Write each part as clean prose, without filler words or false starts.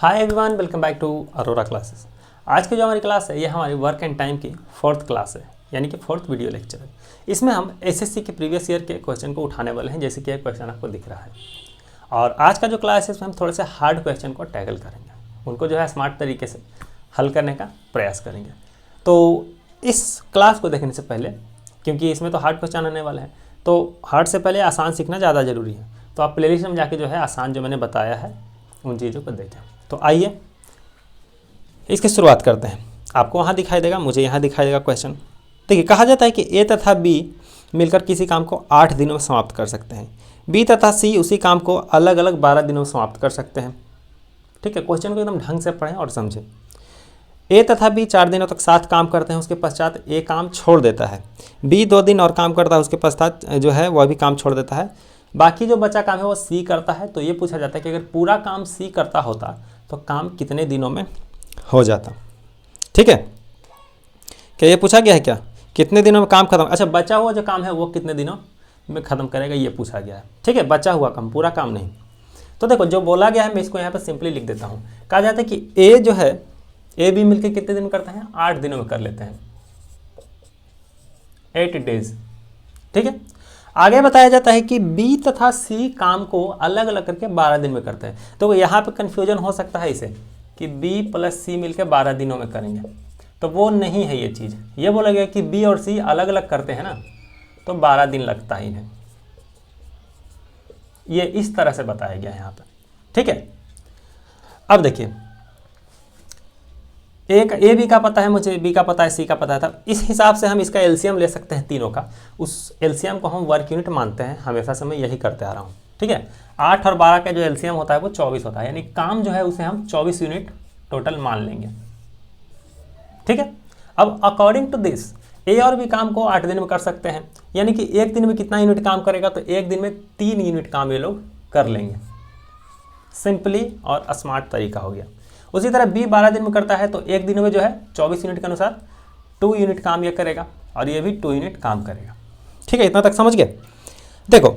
Hi everyone, welcome back to Arora classes. आज की जो हमारी क्लास है ये हमारी वर्क एंड टाइम की 4th क्लास है, यानी कि 4th वीडियो लेक्चर है। इसमें हम एसएससी के प्रीवियस ईयर के क्वेश्चन को उठाने वाले हैं, जैसे कि एक क्वेश्चन आपको दिख रहा है। और आज का जो क्लास है इसमें हम थोड़े से हार्ड क्वेश्चन को टैकल करेंगे, उनको जो है स्मार्ट तरीके से हल करने का प्रयास करेंगे। तो इस क्लास को देखने से पहले, क्योंकि इसमें तो हार्ड क्वेश्चन आने वाले हैं, तो हार्ड से पहले आसान सीखना ज़्यादा ज़रूरी है। तो आप प्लेलिस्ट में जाके जो है आसान जो मैंने बताया है उन चीज़ों को देखें। तो आइए इसकी शुरुआत करते हैं। आपको वहाँ दिखाई देगा, मुझे यहाँ दिखाई देगा क्वेश्चन। देखिए, कहा जाता है कि ए तथा बी मिलकर किसी काम को 8 दिनों में समाप्त कर सकते हैं। बी तथा सी उसी काम को अलग अलग 12 दिनों में समाप्त कर सकते हैं। ठीक है, क्वेश्चन को एकदम ढंग से पढ़ें और समझें। ए तथा बी 4 दिनों तक साथ काम करते हैं, उसके पश्चात ए काम छोड़ देता है। बी 2 दिन और काम करता है, उसके पश्चात जो है वह भी काम छोड़ देता है। बाकी जो बचा काम है वो सी करता है। तो ये पूछा जाता है कि अगर पूरा काम सी करता होता तो काम कितने दिनों में हो जाता। ठीक है, क्या ये पूछा गया है क्या, कितने दिनों में काम खत्म? अच्छा, बचा हुआ जो काम है वो कितने दिनों में खत्म करेगा, ये पूछा गया है। ठीक है, बचा हुआ काम, पूरा काम नहीं। तो देखो, जो बोला गया है मैं इसको यहाँ पर सिंपली लिख देता हूँ। कहा जाता है कि ए जो है, ए बी मिलकर कितने दिन में करते हैं? 8 दिनों में कर लेते हैं, 8 डेज। ठीक है, आगे बताया जाता है कि बी तथा सी काम को अलग अलग करके 12 दिन में करते हैं। तो यहाँ पे कन्फ्यूजन हो सकता है इसे कि बी प्लस सी मिलकर 12 दिनों में करेंगे, तो वो नहीं है ये चीज़। ये बोला गया कि बी और सी अलग अलग करते हैं ना, तो 12 दिन लगता ही नहीं। ये इस तरह से बताया गया है यहाँ पर। ठीक है, अब देखिए, एक ए बी का पता है मुझे, बी का पता है, सी का पता है। था इस हिसाब से हम इसका एलसीएम ले सकते हैं तीनों का। उस एलसीएम को हम वर्क यूनिट मानते हैं, हमेशा से मैं यही करते आ रहा हूँ। ठीक है, 8 और 12 का जो एलसीएम होता है वो 24 होता है, यानी काम जो है उसे हम 24 यूनिट टोटल मान लेंगे। ठीक है, अब अकॉर्डिंग टू दिस ए और बी काम को 8 दिन में कर सकते हैं, यानी कि एक दिन में कितना यूनिट काम करेगा? तो एक दिन में 3 यूनिट काम ये लोग कर लेंगे। सिंपली और स्मार्ट तरीका हो गया। उसी तरह बी 12 दिन में करता है, तो एक दिन में जो है 24 यूनिट के अनुसार 2 यूनिट काम ये करेगा और ये भी 2 यूनिट काम करेगा। ठीक है, इतना तक समझ गए। देखो,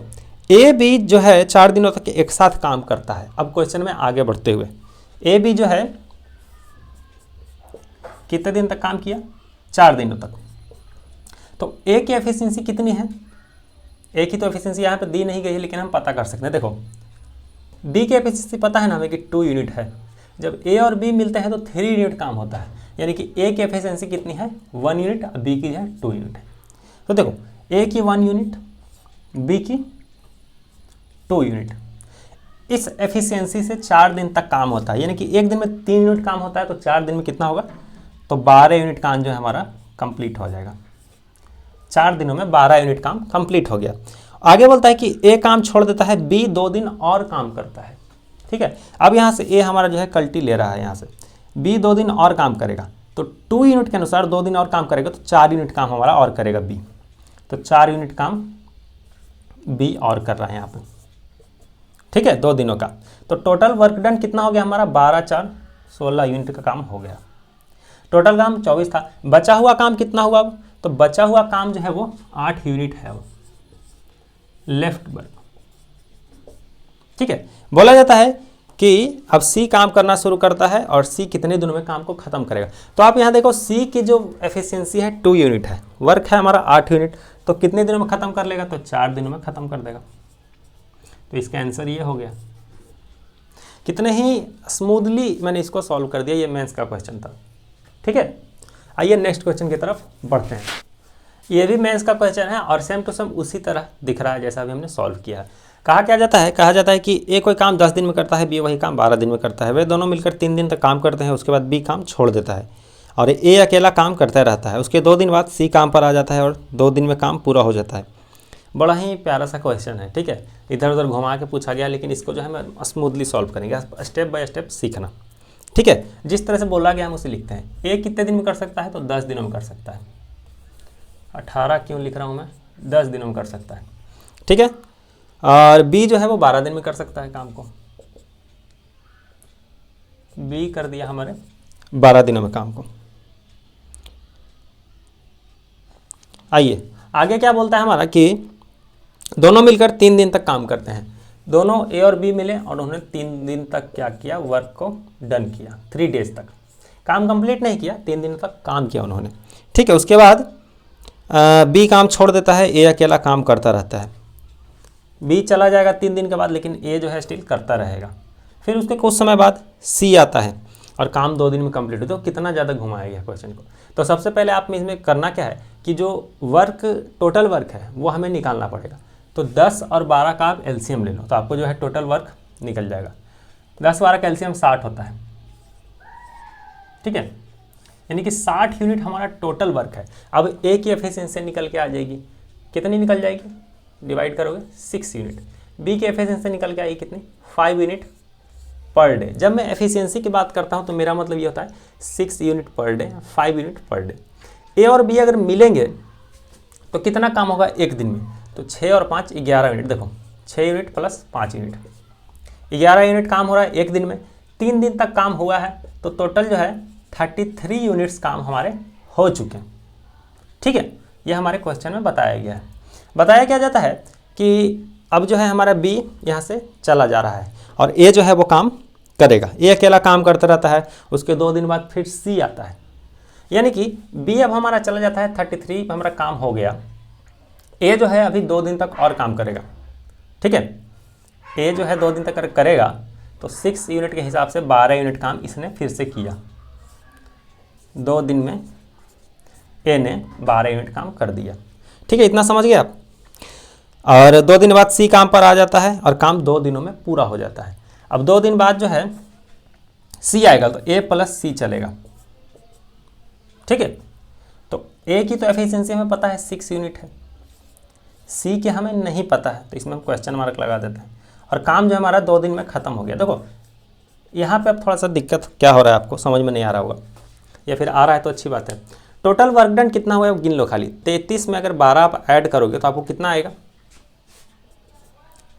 ए बी जो है 4 दिनों तक एक साथ काम करता है। अब क्वेश्चन में आगे बढ़ते हुए, ए बी जो है कितने दिन तक काम किया? 4 दिनों तक। तो ए की एफिशिएंसी कितनी है? ए की तो एफिशिएंसी यहाँ पे दी नहीं गई है, लेकिन हम पता कर सकते हैं। देखो, बी की एफिशिएंसी पता है ना हमें कि 2 यूनिट है। जब ए और बी मिलते हैं तो 3 यूनिट काम होता है, यानी कि ए की एफिशिएंसी कितनी है? 1 यूनिट, बी की है 2 यूनिट है। तो देखो, ए की 1 यूनिट, बी की 2 यूनिट। इस एफिशिएंसी से 4 दिन तक काम होता है, यानी कि एक दिन में 3 यूनिट काम होता है, तो 4 दिन में कितना होगा? तो 12 यूनिट काम जो है हमारा कंप्लीट हो जाएगा। 4 दिनों में 12 यूनिट काम कंप्लीट हो गया। आगे बोलता है कि ए काम छोड़ देता है, बी 2 दिन और काम करता है। ठीक है, अब यहाँ से ए हमारा जो है कल्टी ले रहा है, यहाँ से बी 2 दिन और काम करेगा, तो 2 यूनिट के अनुसार 2 दिन और काम करेगा, तो 4 यूनिट काम हमारा और करेगा बी। तो 4 यूनिट काम बी और कर रहा है यहाँ पे। ठीक है, 2 दिनों का। तो टोटल वर्क डन कितना हो गया हमारा? 12 4 16 यूनिट का काम हो गया। टोटल काम 24 था। बचा हुआ काम कितना हुआ? अब तो बचा हुआ काम जो है वो 8 यूनिट है, वो लेफ्ट वर्क। ठीक है, बोला जाता है कि अब सी काम करना शुरू करता है और सी कितने दिनों में काम को खत्म करेगा। तो आप यहाँ देखो, सी की जो एफिशिएंसी है 2 यूनिट है, वर्क है हमारा 8 यूनिट, तो कितने दिनों में खत्म कर लेगा? तो 4 दिनों में खत्म कर देगा। तो इसका आंसर ये हो गया। कितने ही स्मूथली मैंने इसको सॉल्व कर दिया, ये मेंस का क्वेश्चन था। ठीक है, आइए नेक्स्ट क्वेश्चन की तरफ बढ़ते हैं। ये भी मेंस का क्वेश्चन है और सेम टू सेम उसी तरह दिख रहा है जैसा अभी हमने सॉल्व किया है। कहा जाता है कि ए कोई काम 10 दिन में करता है, बी वही काम 12 दिन में करता है। वे दोनों मिलकर 3 दिन तक काम करते हैं, उसके बाद बी काम छोड़ देता है और ए अकेला काम करता रहता है। उसके 2 दिन बाद सी काम पर आ जाता है और 2 दिन में काम पूरा हो जाता है। बड़ा ही प्यारा सा क्वेश्चन है। ठीक है, इधर उधर घुमा के पूछा गया, लेकिन इसको जो है हम स्मूथली सॉल्व करेंगे, स्टेप बाय स्टेप सीखना। ठीक है, जिस तरह से बोला गया हम उसे लिखते हैं। ए कितने दिन में कर सकता है? तो 10 दिनों में कर सकता है। 18 क्यों लिख रहा हूँ मैं? 10 दिनों में कर सकता है। ठीक है, और बी जो है वो 12 दिन में कर सकता है काम को। बी कर दिया हमारे 12 दिनों में काम को। आइए आगे क्या बोलता है हमारा कि दोनों मिलकर 3 दिन तक काम करते हैं। दोनों ए और बी मिले और उन्होंने 3 दिन तक क्या किया, वर्क को डन किया, 3 डेज तक काम कंप्लीट नहीं किया, 3 दिन तक काम किया उन्होंने। ठीक है, उसके बाद बी काम छोड़ देता है, ए अकेला काम करता रहता है। बी चला जाएगा 3 दिन के बाद, लेकिन ए जो है स्टिल करता रहेगा। फिर उसके कुछ समय बाद सी आता है और काम 2 दिन में कंप्लीट हो। तो कितना ज़्यादा घुमाया गया क्वेश्चन को। तो सबसे पहले आप में इसमें करना क्या है कि जो वर्क टोटल वर्क है वो हमें निकालना पड़ेगा। तो 10 और 12 का आप एलसीएम ले लो, तो आपको जो है टोटल वर्क निकल जाएगा। 10-12 का एलसीएम 60 होता है। ठीक है, यानी कि 60 यूनिट हमारा टोटल वर्क है। अब ए की एफिशिएंसी निकल के आ जाएगी, कितनी निकल जाएगी, डिवाइड करोगे 6 यूनिट। बी की एफिशिएंसी निकल के आएगी कितनी, 5 यूनिट पर डे। जब मैं एफिशिएंसी की बात करता हूँ तो मेरा मतलब ये होता है 6 unit per day, 5 unit per day. A और बी अगर मिलेंगे तो कितना काम होगा एक दिन में, तो 6 और 5 11 यूनिट। देखो 6 यूनिट प्लस 5 यूनिट, 11 यूनिट काम हो रहा है एक दिन में। 3 दिन तक काम हुआ है तो टोटल जो है 33 यूनिट्स काम हमारे हो चुके हैं। ठीक है, ये हमारे क्वेश्चन में बताया गया है। बताया क्या जाता है कि अब जो है हमारा बी यहाँ से चला जा रहा है और ए जो है वो काम करेगा। ए अकेला काम करता रहता है। उसके 2 दिन बाद फिर सी आता है, यानी कि बी अब हमारा चला जाता है, 33 हमारा काम हो गया। ए जो है अभी 2 दिन तक और काम करेगा। ठीक है, ए जो है 2 दिन तक करेगा तो 6 यूनिट के हिसाब से 12 यूनिट काम इसने फिर से किया। 2 दिन में ए ने 12 यूनिट काम कर दिया। ठीक है, इतना समझ गए आप। और 2 दिन बाद सी काम पर आ जाता है और काम 2 दिनों में पूरा हो जाता है। अब 2 दिन बाद जो है सी आएगा तो ए प्लस सी चलेगा। ठीक है, तो ए की तो एफिशिएंसी हमें पता है 6 यूनिट है, सी की हमें नहीं पता है, तो इसमें हम क्वेश्चन मार्क लगा देते हैं। और काम जो हमारा 2 दिन में ख़त्म हो गया। देखो यहाँ पे अब थोड़ा सा दिक्कत क्या हो रहा है, आपको समझ में नहीं आ रहा होगा, या फिर आ रहा है तो अच्छी बात है। टोटल वर्क डन कितना हुआ है गिन लो खाली। 33 में अगर 12 आप ऐड करोगे तो आपको कितना आएगा,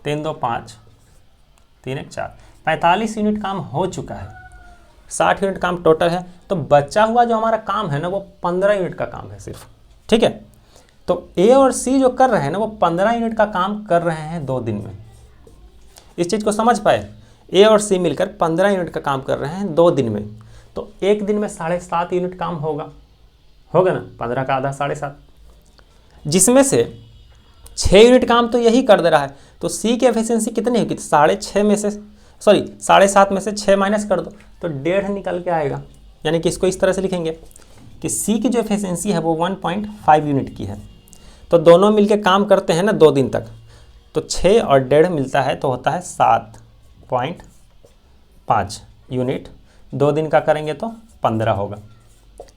3 2 5 3 1 4, 45 यूनिट काम हो चुका है। 60 यूनिट काम टोटल है, तो बचा हुआ जो हमारा काम है ना वो 15 यूनिट का काम है सिर्फ। ठीक है, तो ए और सी जो कर रहे हैं ना वो 15 यूनिट का काम कर रहे हैं 2 दिन में। इस चीज़ को समझ पाए, ए और सी मिलकर 15 यूनिट का काम कर रहे हैं 2 दिन में। तो एक दिन में 7.5 यूनिट काम होगा ना, 15 का आधा 7.5, जिसमें से 6 यूनिट काम तो यही कर दे रहा है। तो सी की एफिशिएंसी कितनी होगी, 6.5 में से 7.5 में से 6 माइनस कर दो तो 1.5 निकल के आएगा। यानी कि इसको इस तरह से लिखेंगे कि सी की जो एफिशिएंसी है वो 1.5 यूनिट की है। तो दोनों मिलके काम करते हैं ना 2 दिन तक, तो 6 और 1.5 मिलता है तो होता है 7.5 यूनिट। 2 दिन का करेंगे तो 15 होगा।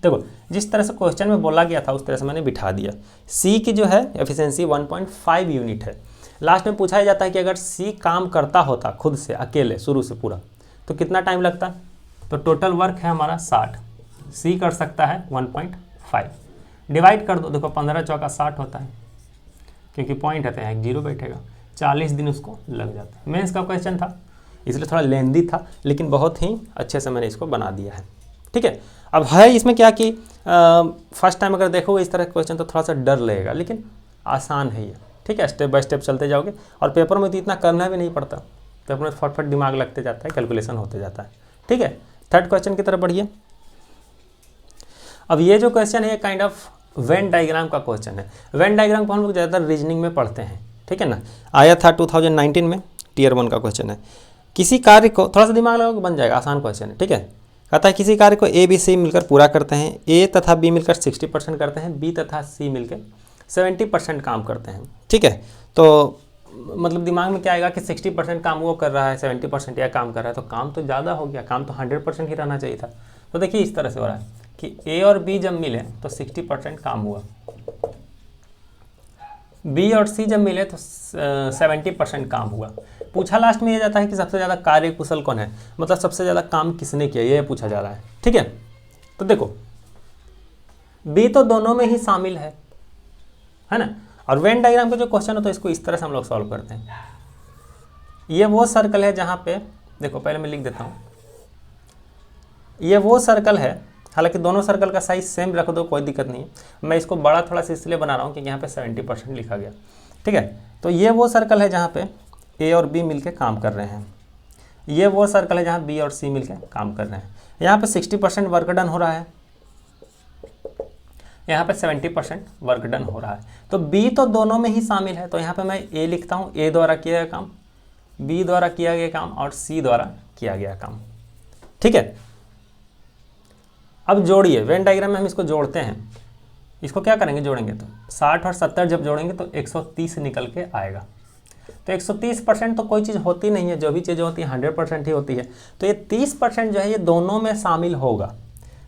देखो जिस तरह से क्वेश्चन में बोला गया था उस तरह से मैंने बिठा दिया। सी की जो है एफिशिएंसी 1.5 यूनिट है। लास्ट में पूछा जाता है कि अगर सी काम करता होता खुद से अकेले शुरू से पूरा तो कितना टाइम लगता, तो टोटल वर्क है हमारा 60, सी कर सकता है 1.5, डिवाइड कर दो। देखो 15 चौका 60 होता है, क्योंकि पॉइंट रहते हैं 1 जीरो बैठेगा, 40 दिन उसको लग जाता है। मेंस का क्वेश्चन था इसलिए थोड़ा लेंदी था, लेकिन बहुत ही अच्छे से मैंने इसको बना दिया है। ठीक है, अब है इसमें क्या कि फर्स्ट टाइम अगर देखोगे इस तरह का क्वेश्चन तो थोड़ा सा डर लगेगा, लेकिन आसान है ये। ठीक है, स्टेप बाय स्टेप चलते जाओगे और पेपर में तो इतना करना भी नहीं पड़ता, पेपर में फटफट दिमाग लगते जाता है, कैलकुलेशन होते जाता है। ठीक है, थर्ड क्वेश्चन की तरफ बढ़िए। अब ये जो क्वेश्चन है काइंड ऑफ वेन डायग्राम का क्वेश्चन है। वेन डायग्राम को हम लोग ज़्यादातर रीजनिंग में पढ़ते हैं। ठीक है ना, आया था 2019 में, टियर 1 का क्वेश्चन है। किसी कार्य को थोड़ा सा दिमाग लगाओगे बन जाएगा, आसान क्वेश्चन है। ठीक है, कहता है किसी कार्य को ए बी सी मिलकर पूरा करते हैं। ए तथा बी मिलकर 60% करते हैं, बी तथा सी मिलकर 70% काम करते हैं। ठीक है, तो मतलब दिमाग में क्या आएगा कि 60% काम वो कर रहा है, 70% यह काम कर रहा है, तो काम तो ज़्यादा हो गया, काम तो 100% ही रहना चाहिए था। तो देखिए इस तरह से हो रहा है कि ए और बी जब मिले तो 60% काम हुआ, बी और सी जब मिले तो 70% काम हुआ। पूछा लास्ट में ये जाता है कि सबसे ज़्यादा कार्य कुशल कौन है, मतलब सबसे ज़्यादा काम किसने किया, ये पूछा जा रहा है। ठीक है, तो देखो बी तो दोनों में ही शामिल है ना। और वेन डायग्राम का जो क्वेश्चन है तो इसको इस तरह से हम लोग सॉल्व करते हैं। ये वो सर्कल है जहाँ पे देखो, पहले मैं लिख देता हूँ, ये वो सर्कल है, हालांकि दोनों सर्कल का साइज सेम रख दो कोई दिक्कत नहीं है, मैं इसको बड़ा थोड़ा सा इसलिए बना रहा हूँ क्योंकि यहाँ पे 70% लिखा गया। ठीक है, तो ये वो सर्कल है जहाँ पे ए और बी मिलके काम कर रहे हैं। ये वो सर्कल है जहाँ बी और सी मिलके काम कर रहे हैं। यहाँ पे 60% वर्क डन हो रहा है, यहाँ पे 70% वर्क डन हो रहा है। तो बी तो दोनों में ही शामिल है, तो यहाँ पे मैं ए लिखता हूँ, ए द्वारा किया गया काम, बी द्वारा किया गया काम और सी द्वारा किया गया काम। ठीक है, अब जोड़िए, वेन डायग्राम में हम इसको जोड़ते हैं। इसको क्या करेंगे, जोड़ेंगे तो 60 और 70 जब जोड़ेंगे तो 130 निकल के आएगा। तो 130% तो कोई चीज़ होती नहीं है, जो भी चीज़ होती है 100% ही होती है। तो ये 30% जो है ये दोनों में शामिल होगा,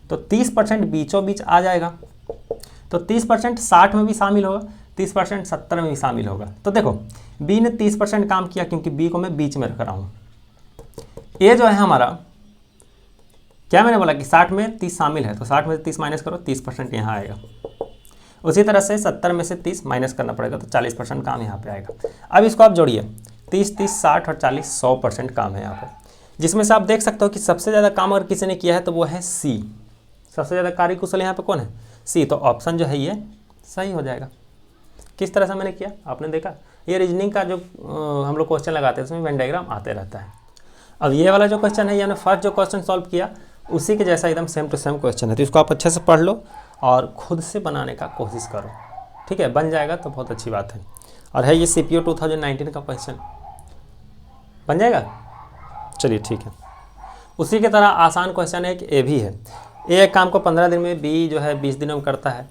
तो 30% बीचों बीच आ जाएगा। तो 30% 60 में भी शामिल होगा, 30% 70 में भी शामिल होगा। तो देखो बी ने 30% काम किया क्योंकि बी को मैं बीच में रख रहा हूँ। ए जो है हमारा, क्या मैंने बोला कि 60 में 30 शामिल है, तो 60 में से 30 माइनस करो, 30% यहाँ आएगा। उसी तरह से 70 में से 30 माइनस करना पड़ेगा, तो 40% काम यहाँ पे आएगा। अब इसको आप जोड़िए, 30, 30, 60 और 40, 100% काम है यहाँ पे, जिसमें से आप देख सकते हो कि सबसे ज़्यादा काम अगर किसी ने किया है तो वो है सी। सबसे ज़्यादा कार्यकुशल यहाँ पे कौन है, सी। तो ऑप्शन जो है ये सही हो जाएगा। किस तरह से मैंने किया आपने देखा, ये रीजनिंग का जो हम लोग क्वेश्चन लगाते हैं उसमें वेन डायग्राम आते रहता है। अब ये वाला जो क्वेश्चन है, यानी फर्स्ट जो क्वेश्चन सॉल्व किया उसी के जैसा एकदम सेम टू सेम क्वेश्चन है। तो इसको आप अच्छे से पढ़ लो और खुद से बनाने का कोशिश करो। ठीक है, बन जाएगा तो बहुत अच्छी बात है। और है ये CPO 2019 का क्वेश्चन, बन जाएगा। चलिए ठीक है, उसी की तरह आसान क्वेश्चन है, एक ए भी है। ए एक काम को 15 दिन में, बी जो है 20 दिनों में करता है।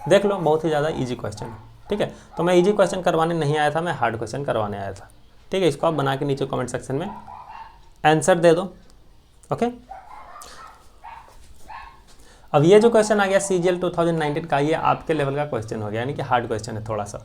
देख लो, बहुत ही ज़्यादा ईजी क्वेश्चन है। ठीक है, तो मैं ईजी क्वेश्चन करवाने नहीं आया था, मैं हार्ड क्वेश्चन करवाने आया था। ठीक है, इसको आप बना के नीचे कमेंट सेक्शन में आंसर दे दो। ओके, अब ये जो क्वेश्चन आ गया CGL 2019 का, ये आपके लेवल का क्वेश्चन हो गया, यानी कि हार्ड क्वेश्चन है, थोड़ा सा,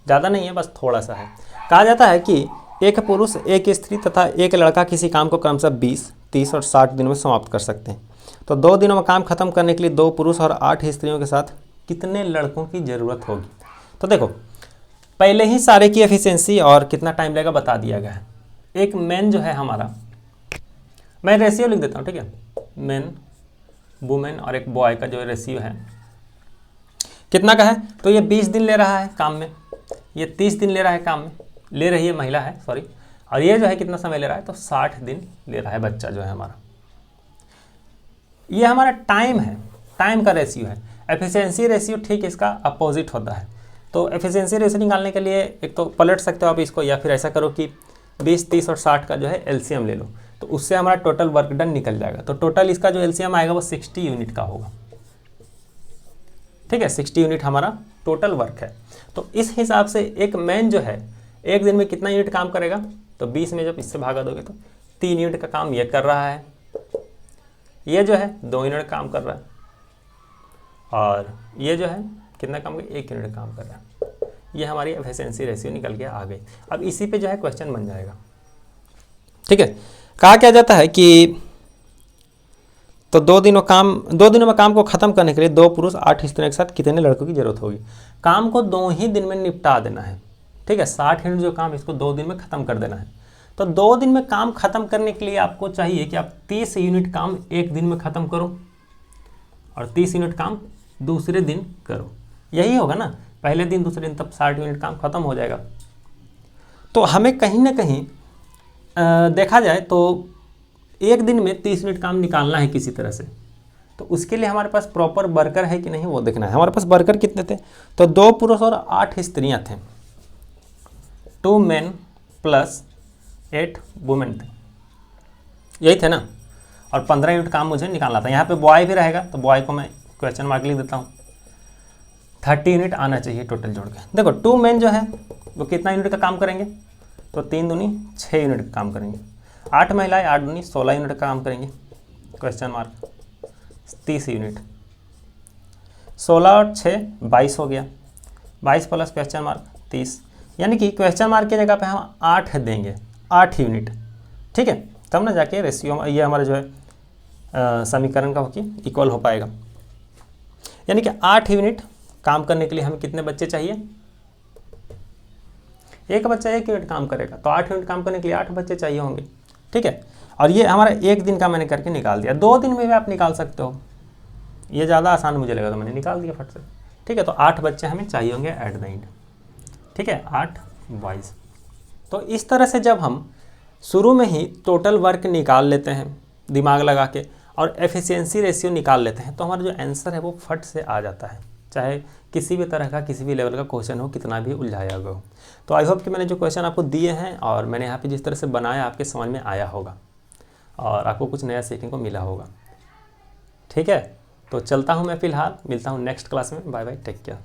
ज़्यादा नहीं है, बस थोड़ा सा है। कहा जाता है कि एक पुरुष, एक स्त्री तथा एक लड़का किसी काम को क्रमशः 20, 30 और 60 दिनों में समाप्त कर सकते हैं। तो 2 दिनों में काम खत्म करने के लिए 2 पुरुष और 8 स्त्रियों के साथ कितने लड़कों की ज़रूरत होगी। तो देखो पहले ही सारे की एफिशिएंसी और कितना टाइम लगेगा बता दिया गया है। एक मैन जो है हमारा, मैं रेशियो लिख देता हूँ। ठीक है, मैन, वुमेन और एक बॉय का जो रेशियो है कितना का है, तो ये 20 दिन ले रहा है काम में, ये 30 दिन ले रहा है काम में, ले रही है महिला है, सॉरी। और ये जो है कितना समय ले रहा है, तो 60 दिन ले रहा है बच्चा जो है हमारा। ये हमारा टाइम है, टाइम का रेशियो है। एफिशिएंसी रेशियो ठीक इसका अपोजिट होता है। तो एफिशिएंसी रेशियो निकालने के लिए एक तो पलट सकते हो आप इसको, या फिर ऐसा करो कि 20, 30 और 60 का जो है LCM ले लो, तो उससे हमारा टोटल वर्क डन निकल जाएगा। तो टोटल इसका जो LCM आएगा वो 60 यूनिट का होगा। ठीक है, 60 यूनिट हमारा टोटल वर्क है। तो इस हिसाब से एक मैन जो है एक दिन में कितना यूनिट काम करेगा, तो 20 में जब इससे भागा दोगे तो 3 यूनिट का काम ये कर रहा है, ये जो है 2 यूनिट काम कर रहा है, और ये जो है कितना काम कर, 1 यूनिट काम कर रहा है। ये हमारी एफिशिएंसी रेशियो निकल के आ गई। अब इसी पे जो है क्वेश्चन बन जाएगा। ठीक है, कहा क्या जाता है कि तो 2 दिनों में काम को खत्म करने के लिए 2 पुरुष 8 स्त्रियों के साथ कितने लड़कों की जरूरत होगी। काम को 2 ही दिन में निपटा देना है। ठीक है, 60 यूनिट जो काम, इसको 2 दिन में खत्म कर देना है। तो 2 दिन में काम खत्म करने के लिए आपको चाहिए कि आप 30 यूनिट काम एक दिन में खत्म करो और 30 यूनिट काम दूसरे दिन करो। यही होगा ना, पहले दिन दूसरे दिन, तब 60 यूनिट काम खत्म हो जाएगा। तो हमें कहीं ना कहीं देखा जाए तो एक दिन में 30 यूनिट काम निकालना है किसी तरह से। तो उसके लिए हमारे पास प्रॉपर वर्कर है कि नहीं वो देखना है। हमारे पास वर्कर कितने थे, तो 2 पुरुष और 8 स्त्रियां थे, 2 मेन प्लस 8 वुमेन थे, यही थे ना। और 15 यूनिट काम मुझे निकालना था। यहाँ पे बॉय भी रहेगा, तो बॉय को मैं क्वेश्चन मार्क लिख देता हूँ। 30 यूनिट आना चाहिए टोटल जोड़ के। देखो 2 मेन जो है वो कितना यूनिट का काम करेंगे, तो 3 दूनी 6 यूनिट का काम करेंगे। 8 महिलाएं 8 दूनी 16 यूनिट का काम करेंगे, क्वेश्चन मार्क 30 यूनिट। 16 और 6 22 हो गया, 22 प्लस क्वेश्चन मार्क 30, यानी कि क्वेश्चन मार्क की जगह पे हम 8 देंगे, 8 यूनिट। ठीक है, तब ना जाके रेशियो ये हमारा जो है समीकरण का होगी इक्वल हो पाएगा। यानी कि 8 यूनिट काम करने के लिए हमें कितने बच्चे चाहिए, एक बच्चा 1 यूनिट काम करेगा, तो 8 यूनिट काम करने के लिए 8 बच्चे चाहिए होंगे। ठीक है, और ये हमारा 1 दिन का मैंने करके निकाल दिया। 2 दिन में भी आप निकाल सकते हो, ये ज़्यादा आसान मुझे लगा तो मैंने निकाल दिया फट से। ठीक है, तो 8 बच्चे हमें चाहिए होंगे एट द एंड। ठीक है, 8 बॉयज़। तो इस तरह से जब हम शुरू में ही टोटल वर्क निकाल लेते हैं दिमाग लगा के और एफिशिएंसी रेशियो निकाल लेते हैं तो हमारा जो आंसर है वो फट से आ जाता है, चाहे किसी भी तरह का किसी भी लेवल का क्वेश्चन हो, कितना भी उलझाया हुआ हो। तो आई होप कि मैंने जो क्वेश्चन आपको दिए हैं और मैंने यहाँ पे जिस तरह से बनाया आपके समझ में आया होगा और आपको कुछ नया सीखने को मिला होगा। ठीक है, तो चलता हूँ मैं फ़िलहाल, मिलता हूँ नेक्स्ट क्लास में। Bye bye, take care.